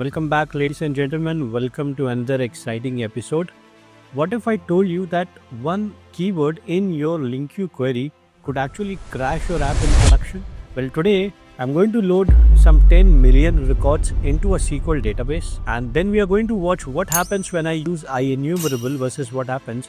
Welcome back, ladies and gentlemen. Welcome to another exciting episode. What if I told you that one keyword in your LINQ query could actually crash your app in production? Well, today I'm going to load some 10 million records into a SQL database, and then we are going to watch what happens when I use IEnumerable versus what happens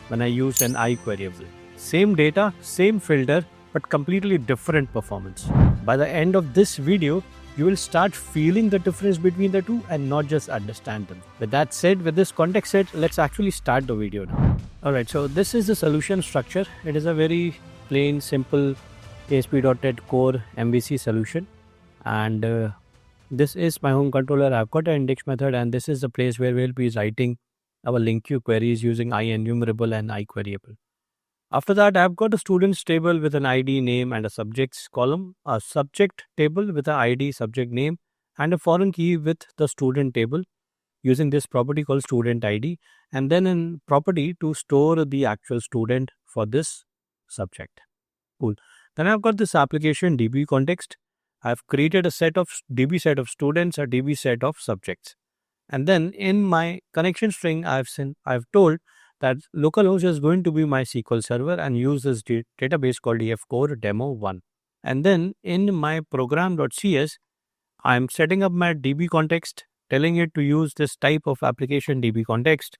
when I use an IQueryable. Same data, same filter, but completely different performance. By the end of this video, you will start feeling the difference between the two and not just understand them. With that said, with this context set, let's actually start the video now. Alright, so this is the solution structure. It is a very plain, simple ASP.NET Core MVC solution. And this is my home controller. I've got an index method, and this is the place where we'll be writing our LINQ queries using IEnumerable and IQueryable. After that, I've got a students table with an ID, name, and a subjects column, a subject table with an ID, subject name, and a foreign key with the student table using this property called student ID, and then a property to store the actual student for this subject. Cool. Then I've got this application DB context. I've created a set of DB set of students, a DB set of subjects. And then in my connection string, I've told that localhost is going to be my SQL server and use this database called EF-core demo1. And then in my program.cs, I'm setting up my DB context, telling it to use this type of application DB context,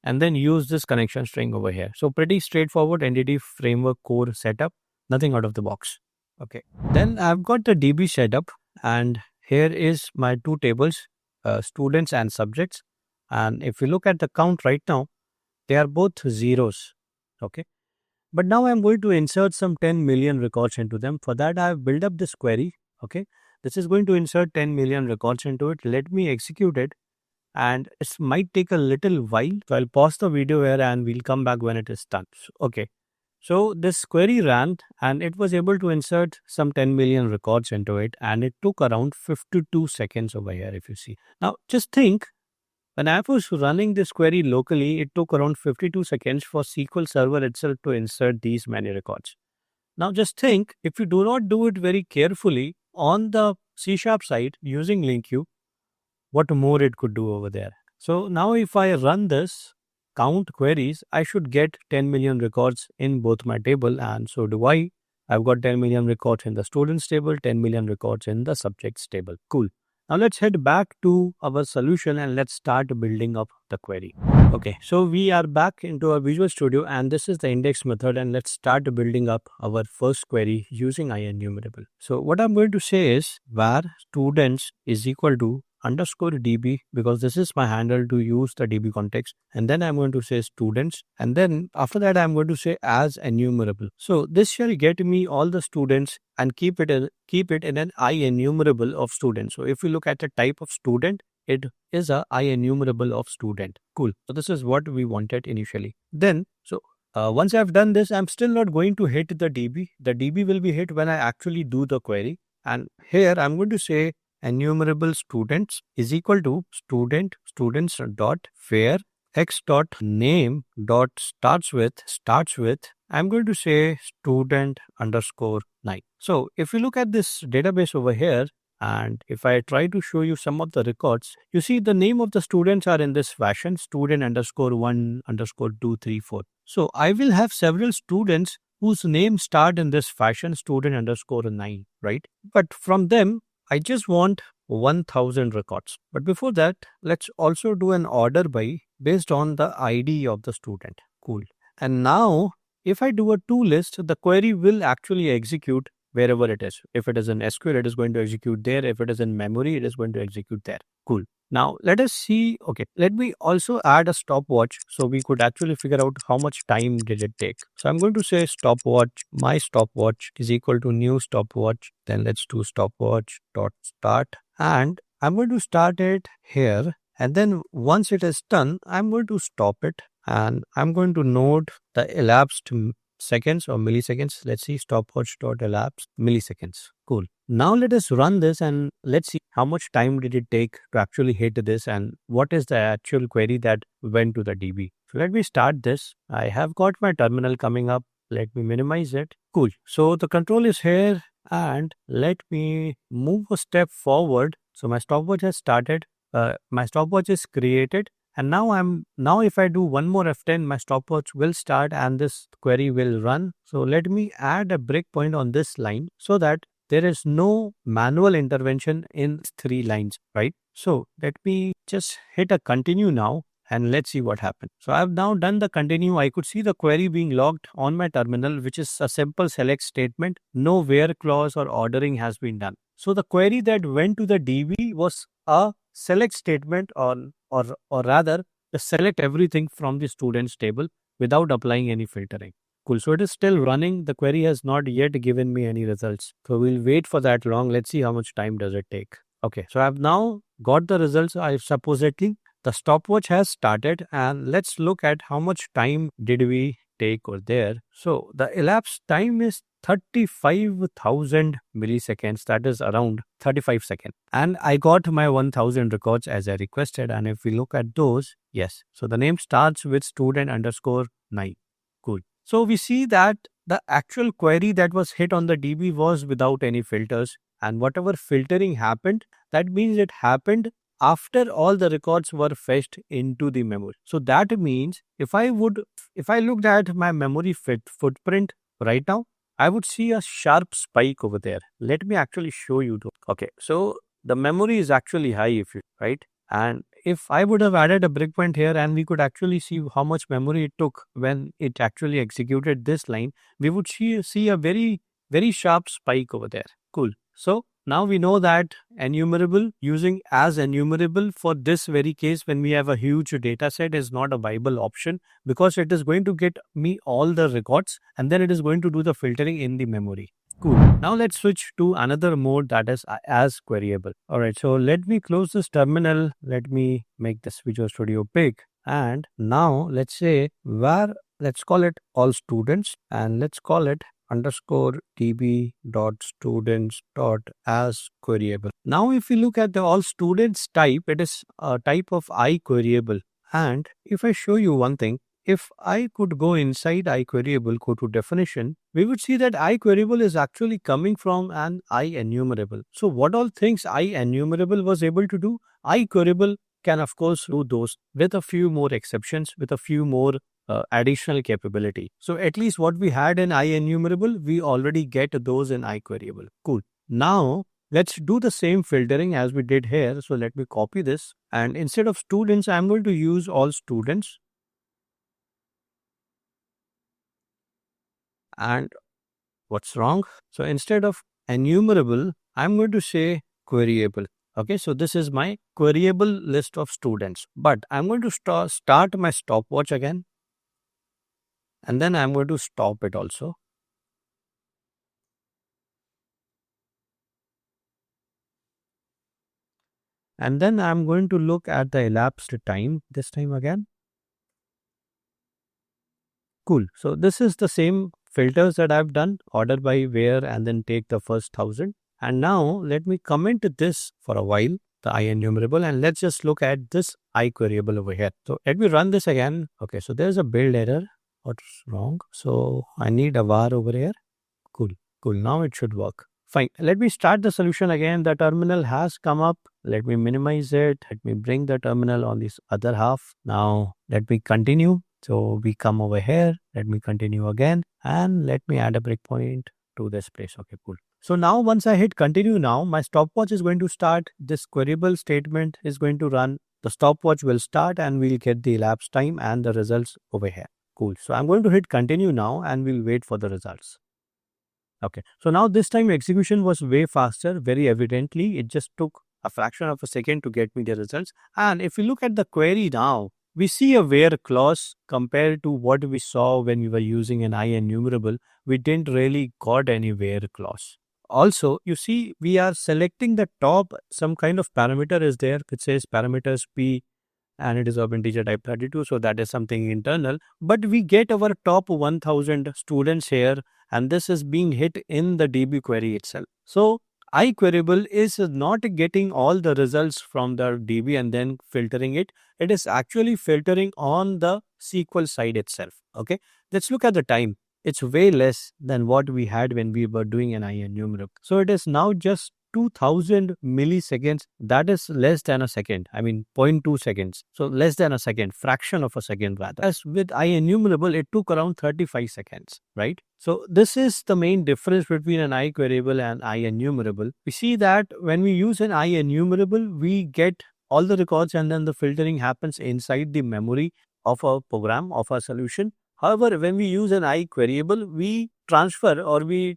and then use this connection string over here. So pretty straightforward EntityFramework core setup, nothing out of the box. Okay. Then I've got the DB setup, and here is my two tables, students and subjects. And if you look at the count right now, they are both zeros, okay? But now I'm going to insert some 10 million records into them. For that, I have built up this query, okay? This is going to insert 10 million records into it. Let me execute it, and it might take a little while. So I'll pause the video here and we'll come back when it is done. Okay. So this query ran and it was able to insert some 10 million records into it, and it took around 52 seconds over here, if you see. Now, just think, when I was running this query locally, it took around 52 seconds for SQL Server itself to insert these many records. Now just think, if you do not do it very carefully on the CSharp side using LINQ, what more it could do over there. So now if I run this count queries, I should get 10 million records in both my table, and so do I. I've got 10 million records in the students table, 10 million records in the subjects table. Cool. Now let's head back to our solution and let's start building up the query. Okay, so we are back into our Visual Studio, and this is the index method, and let's start building up our first query using IEnumerable. So what I'm going to say is var students is equal to underscore DB, because this is my handle to use the DB context, and then I'm going to say students, and then after that I'm going to say as enumerable. So this shall get me all the students and keep it in an IEnumerable of students. So if you look at the type of student, it is a IEnumerable of student. Cool. So this is what we wanted initially. Then once I've done this, I'm still not going to hit the DB. The DB will be hit when I actually do the query, and here I'm going to say enumerable students is equal to students dot where x dot name dot starts with I'm going to say student underscore 9. So if you look at this database over here, and if I try to show you some of the records, you see the name of the students are in this fashion, student underscore 1 underscore 2 3 4. So I will have several students whose names start in this fashion, student underscore 9, right? But from them, I just want 1000 records. But before that, let's also do an order by based on the ID of the student. Cool. And now, if I do a toList, the query will actually execute wherever it is. If it is in SQL, it is going to execute there. If it is in memory, it is going to execute there. Cool. Now, let us see. Okay, let me also add a stopwatch so we could actually figure out how much time did it take. So I'm going to say stopwatch, my stopwatch is equal to new stopwatch. Then let's do stopwatch dot start. And I'm going to start it here. And then once it is done, I'm going to stop it. And I'm going to note the elapsed seconds or milliseconds. Let's see, stopwatch.elapse milliseconds. Cool. Now let us run this and let's see how much time did it take to actually hit this and what is the actual query that went to the DB. So let me start this. I have got my terminal coming up. Let me minimize it. Cool. So the control is here, and let me move a step forward So my stopwatch has started, my stopwatch is created, and now if I do one more F10, my stopwatch will start and this query will run. So let me add a breakpoint on this line so that there is no manual intervention in 3 lines, right? So let me just hit a continue now and let's see what happened. So I've now done the continue. I could see the query being logged on my terminal, which is a simple select statement. No where clause or ordering has been done. So the query that went to the DB was a select statement or rather the select everything from the students table without applying any filtering. Cool. So it is still running. The query has not yet given me any results. So we'll wait for that long. Let's see how much time does it take. Okay. So I've now got the results. I supposedly the stopwatch has started, and let's look at how much time did we take over there. So the elapsed time is 35,000 milliseconds. That is around 35 seconds. And I got my 1000 records as I requested. And if we look at those, yes. So the name starts with student_9. Cool. So we see that the actual query that was hit on the DB was without any filters. And whatever filtering happened, that means it happened after all the records were fetched into the memory. So that means if I looked at my memory footprint right now, I would see a sharp spike over there. Let me actually show you. Okay, so the memory is actually high, right? And if I would have added a breakpoint here and we could actually see how much memory it took when it actually executed this line, we would see a very, very sharp spike over there. Cool. So now we know that enumerable, using as enumerable for this very case when we have a huge data set, is not a viable option because it is going to get me all the records and then it is going to do the filtering in the memory. Cool. Now let's switch to another mode, that is as queryable. All right, so let me close this terminal. Let me make this Visual Studio big. And now let's say let's call it all students and let's call it _db.students.asQueryable. Now if we look at the all students type, it is a type of IQueryable. And if I show you one thing, if I could go inside IQueryable, go to definition, we would see that IQueryable is actually coming from an IEnumerable. So what all things IEnumerable was able to do, IQueryable can of course do those with a few more exceptions, with a few more additional capability. So at least what we had in IEnumerable, we already get those in IQueryable. Cool. Now let's do the same filtering as we did here. So let me copy this, and instead of students, I'm going to use all students. And what's wrong? So instead of enumerable, I'm going to say queryable. Okay, so this is my queryable list of students. But I'm going to start my stopwatch again. And then I'm going to stop it also. And then I'm going to look at the elapsed time this time again. Cool. So this is the same filters that I've done, order by where and then take the first 1000. And now let me comment this for a while, the IEnumerable, and let's just look at this IQueryable over here. So let me run this again. Okay, so there's a build error. What's wrong? So I need a var over here. Cool. Now it should work. Fine. Let me start the solution again. The terminal has come up. Let me minimize it. Let me bring the terminal on this other half. Now let me continue. So we come over here. Let me continue again. And let me add a breakpoint to this place. Okay, cool. So now once I hit continue now, my stopwatch is going to start. This queryable statement is going to run. The stopwatch will start and we'll get the elapsed time and the results over here. Cool. So I'm going to hit continue now and we'll wait for the results. Okay. So now this time execution was way faster. Very evidently, it just took a fraction of a second to get me the results. And if you look at the query now, we see a where clause compared to what we saw when we were using an IEnumerable. We didn't really got any where clause. Also, you see, we are selecting the top, some kind of parameter is there which says parameters P, and it is of integer type 32. So that is something internal, but we get our top 1000 students here, and this is being hit in the DB query itself. So IQueryable is not getting all the results from the DB and then filtering it. It is actually filtering on the SQL side itself. Okay, let's look at the time. It's way less than what we had when we were doing an IEnumerable. So it is now just 2000 milliseconds. That is less than a second. I mean, 0.2 seconds. So less than a second, fraction of a second rather. As with IEnumerable, it took around 35 seconds, right? So this is the main difference between an IQueryable and IEnumerable. We see that when we use an IEnumerable, we get all the records and then the filtering happens inside the memory of a program, of a solution. However, when we use an IQueryable, we transfer or the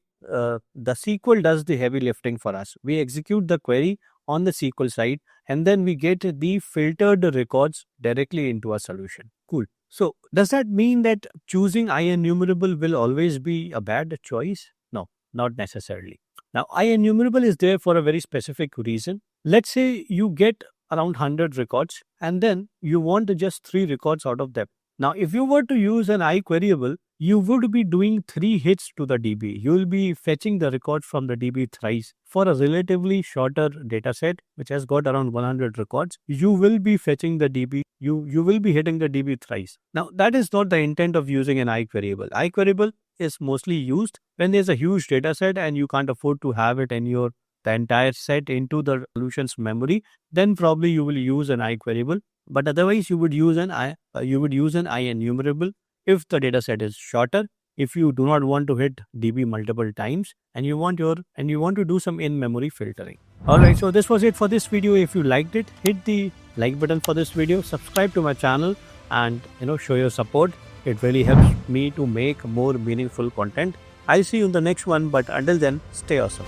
SQL does the heavy lifting for us. We execute the query on the SQL side and then we get the filtered records directly into a solution. Cool. So does that mean that choosing IEnumerable will always be a bad choice? No, not necessarily. Now, IEnumerable is there for a very specific reason. Let's say you get around 100 records and then you want just 3 records out of them. Now, if you were to use an IQueryable, you would be doing 3 hits to the DB. You will be fetching the record from the DB thrice. For a relatively shorter data set, which has got around 100 records, you will be fetching the DB. You will be hitting the DB thrice. Now, that is not the intent of using an IQueryable. IQueryable is mostly used when there's a huge data set and you can't afford to have it in the entire set into the solution's memory. Then probably you will use an IQueryable. But otherwise, you would use an IEnumerable if the data set is shorter, if you do not want to hit DB multiple times, and you want to do some in-memory filtering. Alright, so this was it for this video. If you liked it, hit the like button for this video, subscribe to my channel, and show your support. It really helps me to make more meaningful content. I'll see you in the next one, but until then, stay awesome.